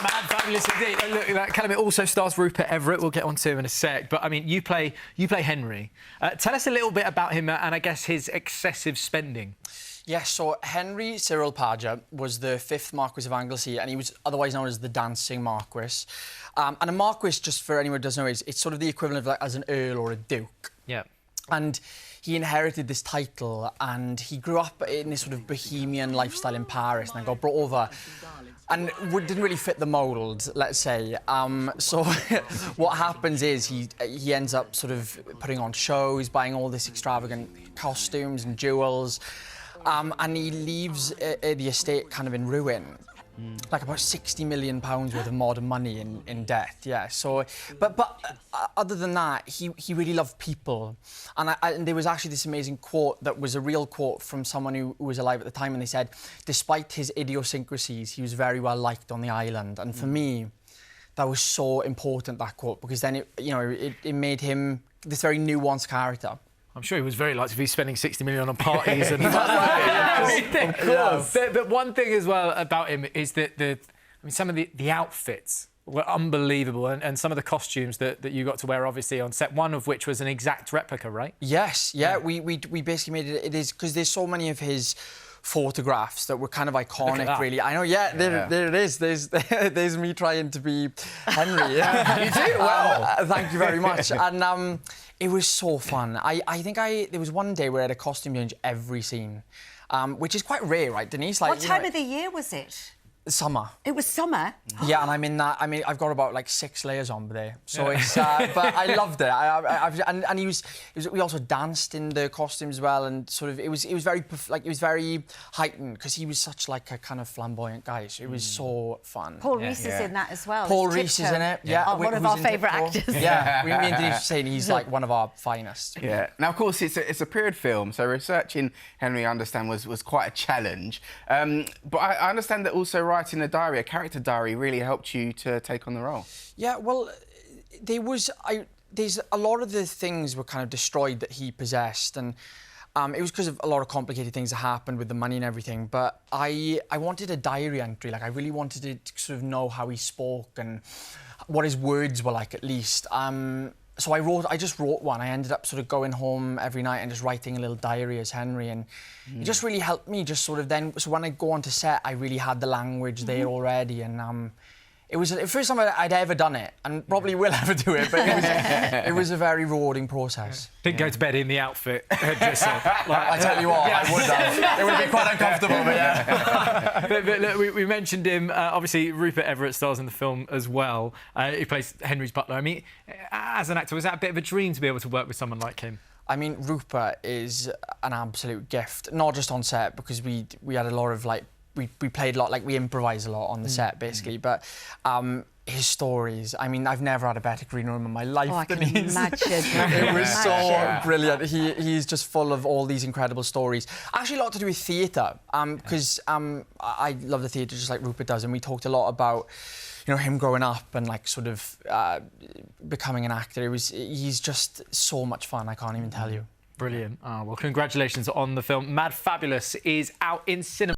Mad Fabulous indeed. And look, Callum, it also stars Rupert Everett. We'll get on to him in a sec. But I mean, you play Henry. Tell us a little bit about him and I guess his excessive spending. Yes, so Henry Cyril Paget was the 5th Marquis of Anglesey, and he was otherwise known as the Dancing Marquis. And a Marquis, just for anyone who doesn't know, it's sort of the equivalent of like as an Earl or a Duke. Yeah. And he inherited this title, and he grew up in this sort of bohemian lifestyle in Paris, and then got brought over, and didn't really fit the mould, let's say. So what happens is he ends up sort of putting on shows, buying all this extravagant costumes and jewels, and he leaves the estate kind of in ruin. Like about £60 million worth of modern money in debt, yeah. So, but other than that, he really loved people, and there was actually this amazing quote that was a real quote from someone who was alive at the time, and they said, despite his idiosyncrasies, he was very well liked on the island. And for me, that was so important, that quote, because then it made him this very nuanced character. I'm sure he was very liked if he's spending 60 million on parties and everything. Of course. But one thing as well about him is that some of the outfits were unbelievable, and some of the costumes that you got to wear, obviously, on set, one of which was an exact replica, right? Yes, yeah. We basically made it is because there's so many of his photographs that were kind of iconic, really. I know, yeah, there it is. There's me trying to be Henry. You do? Wow. Thank you very much. And it was so fun. I think there was one day where I had a costume change every scene, which is quite rare, right, Denise? Like, what time of the year was it? Summer. It was summer? Yeah, and I'm in that. I mean, I've got about like 6 layers on there, so it's. But I loved it. And we also danced in the costumes as well, and sort of it was very heightened because he was such like a kind of flamboyant guy. So it was so fun. Paul Rees is in that as well. Paul Rees is in it. Yeah, oh, one of our favourite actors. Yeah, me and Denise were saying he's like one of our finest. Yeah. Now, of course, it's a period film, so researching Henry, I understand, was quite a challenge. But I understand that also writing a diary, a character diary, really helped you to take on the role. Yeah, well, there's a lot of the things were kind of destroyed that he possessed, and it was because of a lot of complicated things that happened with the money and everything. But I wanted a diary entry. Like, I really wanted to sort of know how he spoke and what his words were like, at least. So I just wrote one. I ended up sort of going home every night and just writing a little diary as Henry, and it just really helped me just sort of then. So when I go onto set, I really had the language there already, and it was the first time I'd ever done it, and probably will ever do it, but it was a very rewarding process. Didn't go to bed in the outfit. Just I tell you what, I would have. It would have been quite uncomfortable, but yeah. but look, we mentioned him. Obviously, Rupert Everett stars in the film as well. He plays Henry's butler. I mean, as an actor, was that a bit of a dream to be able to work with someone like him? I mean, Rupert is an absolute gift, not just on set, because we had a lot of, like, we played a lot, like, we improvised a lot on the set, basically, but his stories, I mean, I've never had a better green room in my life than his. Imagine. It was so brilliant. He's just full of all these incredible stories. Actually, a lot to do with theatre, because I love the theatre just like Rupert does, and we talked a lot about, you know, him growing up and, like, sort of becoming an actor. He's just so much fun, I can't even tell you. Brilliant. Oh, well, congratulations on the film. Mad Fabulous is out in cinema.